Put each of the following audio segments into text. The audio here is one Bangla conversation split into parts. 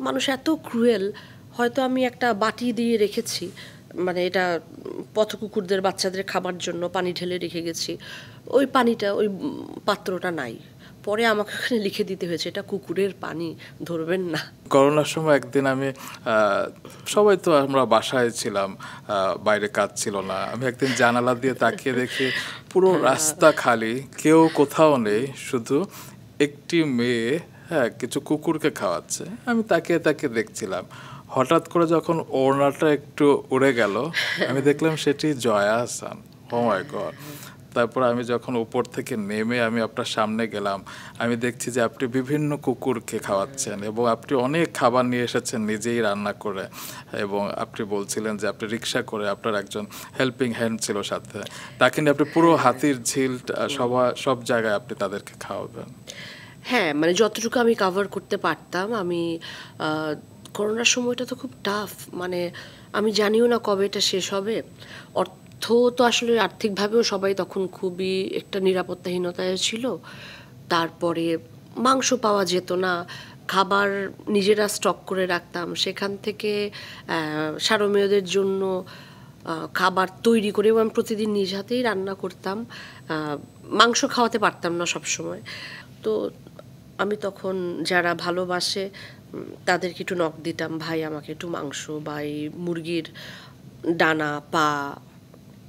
মানুষ এত ক্রুয়েল, হয়তো আমি একটা বাটি দিয়ে রেখেছি, মানে এটা পথ কুকুরদের বাচ্চাদের খাবার জন্য পানি ঢেলে রেখে গেছি, ওই পানিটা ওই পাত্রটা নাই, পরে আমাকে ওখানে লিখে দিতে হয়েছে এটা কুকুরের পানি, ধরবেন না। করোনার সময় একদিন আমি সবাই তো আমরা বাসায় ছিলাম, বাইরে কাজ ছিল না, আমি একদিন জানালা দিয়ে তাকিয়ে দেখি পুরো রাস্তা খালি, কেউ কোথাও নেই, শুধু একটি মেয়ে কিছু কুকুরকে খাওয়াচ্ছে। আমি তাকিয়ে তাকিয়ে দেখছিলাম, হঠাৎ করে যখন ওড়নাটা একটু উড়ে গেল, আমি দেখলাম সেটি জয়া আহসান। ও মাই গড! তারপর আমি যখন উপর থেকে নেমে আমি আপনার সামনে গেলাম, আমি দেখছি যে আপনি বিভিন্ন কুকুরকে খাওয়াচ্ছেন এবং আপনি অনেক খাবার নিয়ে এসেছেন নিজেই রান্না করে, এবং আপনি বলছিলেন যে আপনি রিক্সা করে, আপনার একজন হেল্পিং হ্যান্ড ছিল সাথে, তাকে নিয়ে আপনি পুরো হাতির ঝিল সব জায়গায় আপনি তাদেরকে খাওয়াবেন। হ্যাঁ, মানে যতটুকু আমি কাভার করতে পারতাম। আমি করোনার সময়টা তো খুব টাফ, মানে আমি জানিও না কবে এটা শেষ হবে। অর্থ তো আসলে আর্থিকভাবেও সবাই তখন খুবই একটা নিরাপত্তাহীনতায় ছিল। তারপরে মাংস পাওয়া যেত না, খাবার নিজেরা স্টক করে রাখতাম, সেখান থেকে সারমেয়দের জন্য খাবার তৈরি করেও আমি প্রতিদিন নিজ হাতেই রান্না করতাম। মাংস খাওয়াতে পারতাম না সব সময়। তো আমি তখন যারা ভালোবাসে তাদেরকে একটু নক দিতাম, ভাই আমাকে একটু মাংস বা এই মুরগির ডানা পা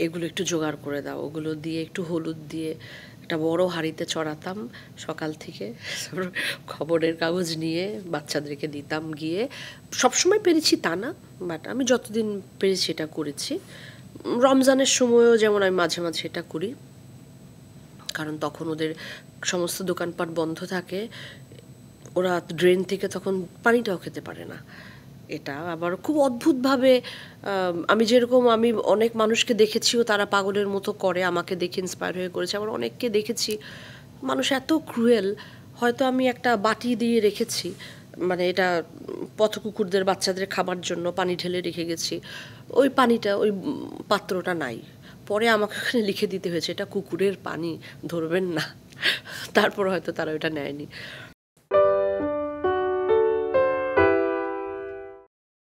এগুলো একটু জোগাড় করে দাও, ওগুলো দিয়ে একটু হলুদ দিয়ে একটা বড় হাঁড়িতে চড়াতাম সকাল থেকে। খবরের কাগজ নিয়ে বাচ্চাদেরকে দিতাম গিয়ে। সবসময় পেরেছি তা না, বাট আমি যতদিন পেরেছি এটা করেছি। রমজানের সময়ও যেমন আমি মাঝে মাঝে এটা করি, কারণ তখন ওদের সমস্ত দোকানপাট বন্ধ থাকে, ওরা ড্রেন থেকে তখন পানিটাও খেতে পারে না। এটা আবার খুব অদ্ভুতভাবে আমি যেরকম আমি অনেক মানুষকে দেখেছিও তারা পাগলের মতো করে, আমাকে দেখে ইন্সপায়ার হয়ে করেছে, আবার অনেককে দেখেছি মানুষ এত ক্রুয়েল, হয়তো আমি একটা বাটি দিয়ে রেখেছি, মানে এটা পথ কুকুরদের বাচ্চাদের খাবার জন্য পানি ঢেলে রেখে গেছি, ওই পানিটা ওই পাত্রটা নাই, পরে আমাকে ওখানে লিখে দিতে হয়েছে এটা কুকুরের পানি, ধরবেন না। তারপর হয়তো তারা ওটা নেয়নি।